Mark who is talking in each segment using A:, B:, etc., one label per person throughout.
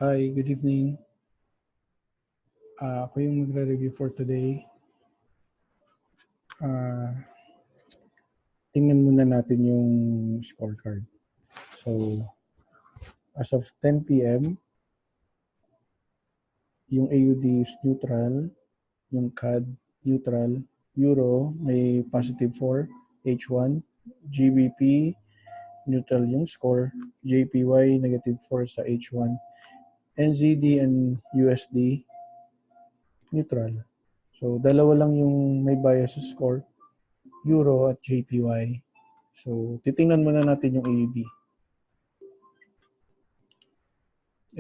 A: Hi, good evening. Ako yung magre-review for today. Tingnan muna natin yung scorecard. So, as of 10 p.m., yung AUD is neutral, yung CAD neutral, Euro may positive 4, H1, GBP neutral yung score, JPY negative 4 sa H1, NZD and USD neutral. So, dalawa lang yung may bias sa score, Euro at JPY. So, titingnan muna natin yung AUD.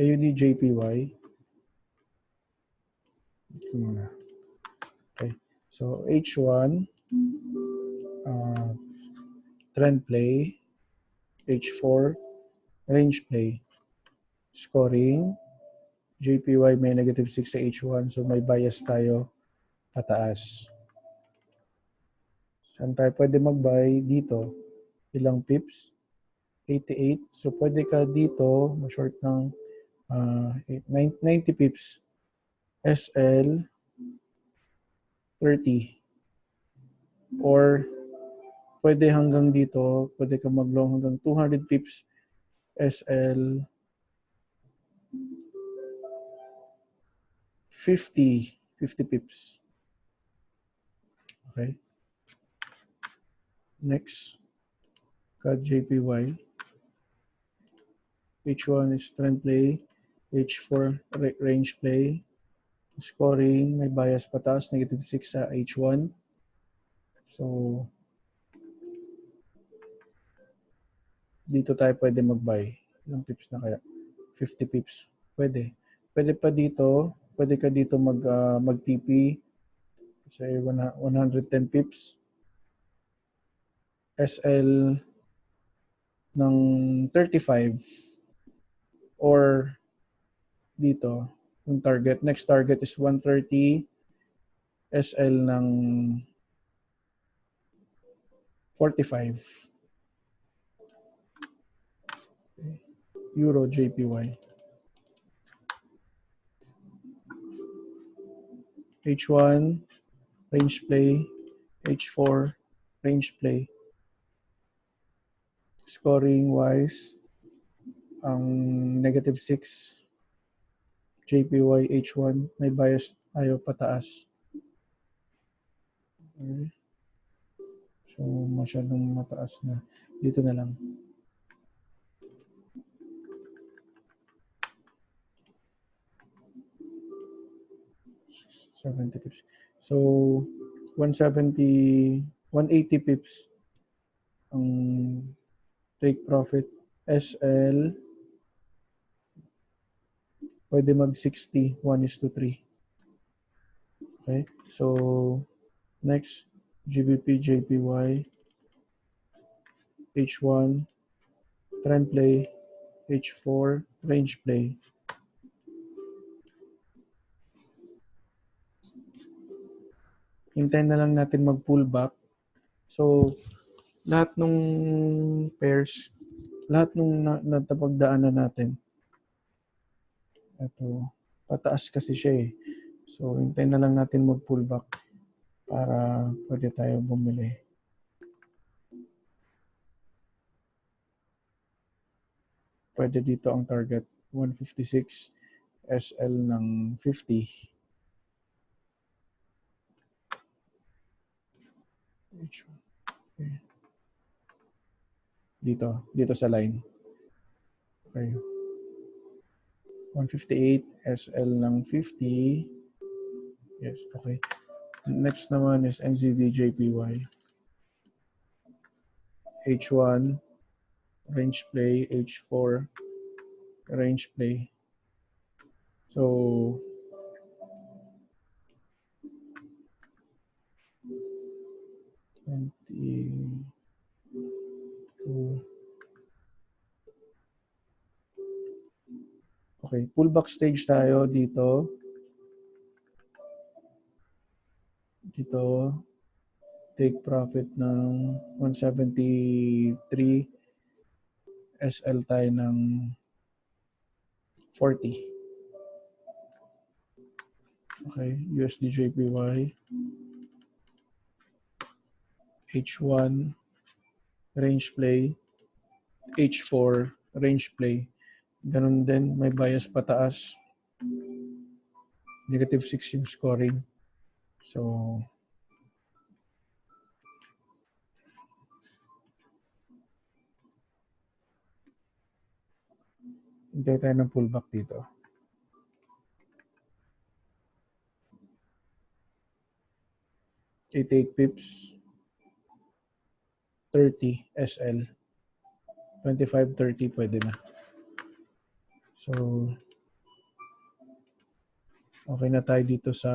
A: AUD JPY. Okay. So, H1, trend play. H4, range play. Scoring, JPY may negative 6 sa H1, so may bias tayo pataas. Saan tayo pwede mag-buy? Dito. Ilang pips? 88. So, pwede ka dito, ma-short ng 90 pips. SL 30. Or, pwede hanggang dito, pwede ka mag-long hanggang 200 pips. SL 50 pips. Okay. Next, CAD JPY. H1 is trend play. H4 range play. Scoring, may bias pataas, negative 6 sa H1. So, dito tayo pwede mag-buy. Ilang pips na kaya? 50 pips. Pwede. Pwede pa dito. Pwede ka dito mag-TP. Say 110 pips. SL ng 35. Or dito, yung target. Next target is 130. SL ng 45. Okay. Euro JPY. H1, range play. H4, range play. Scoring wise, ang negative 6 JPY H1 may bias tayo pataas. Okay. So masyadong mataas na. Dito na lang. $70 pips. So 180 pips ang take profit. SL pwede mag 60, 1:3. Okay? So next, GBP JPY H1 trend play, H4 range play. Hintayin na lang natin mag-pullback. So, lahat ng pairs, lahat nung natapagdaanan natin, ito, pataas kasi siya eh. So, hintayin na lang natin mag-pullback para pwede tayo bumili. Pwede dito ang target, 156, SL ng 50. Okay. Dito sa line. Okay. 158, SL ng 50. Yes, okay. Next naman is NZD JPY. H1, range play, H4, range play. So, okay, pullback stage tayo dito. Dito, take profit ng 173. SL tayo ng 40. Okay, USD JPY, H1, range play, H4, range play. Ganun din, may bias pataas. Negative 6 yung scoring. So, hintay tayo ng pullback dito. $88 pips, 30 SL, 25-30 pwede na. So, okay na tayo dito sa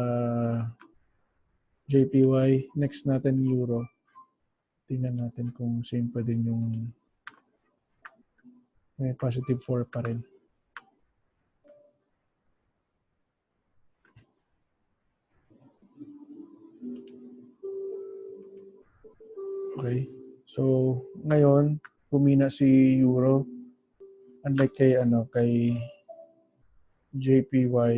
A: JPY. Next natin Euro. Tingnan natin kung same pa din yung may positive 4 pa rin. Okay. So, ngayon, humina si Euro. Unlike kay JPY,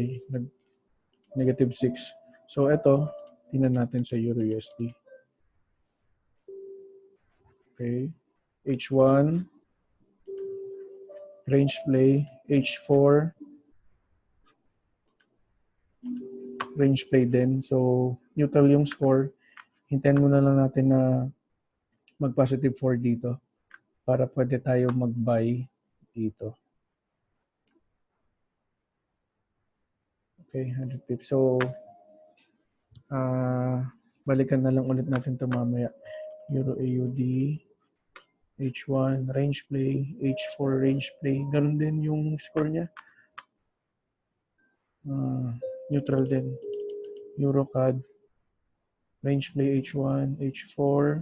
A: negative 6. So, ito, tingnan natin sa Euro USD. Okay. H1, range play, H4, range play din. So, neutral yung score. Hintayin muna lang natin na mag-positive 4 dito para pwede tayo mag-buy dito. Okay, 100 pips. So, balikan na lang ulit natin ito mamaya. Euro AUD, H1, range play, H4, range play. Ganun din yung score niya. Neutral din. Euro CAD, range play H1, H4,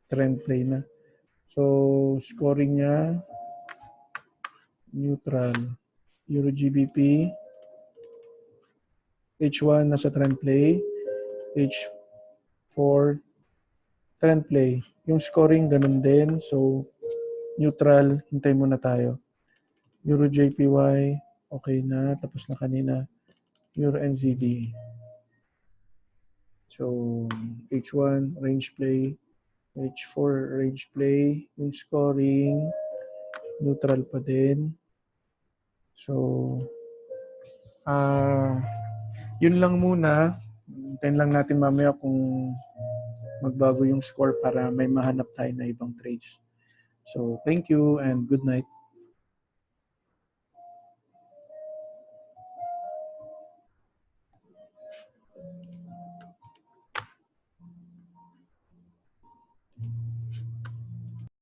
A: trend play na. So, scoring niya, neutral. Euro GBP, H1 nasa trend play, H4 trend play. Yung scoring ganun din. So, neutral. Hintay muna tayo. Euro JPY, okay na. Tapos na kanina. Euro NZD. So, H1 range play, H4 range play. Yung scoring, neutral pa din. So, yun lang muna. Hintayin lang natin mamaya kung magbago yung score para may mahanap tayo na ibang trades. So, thank you and good night.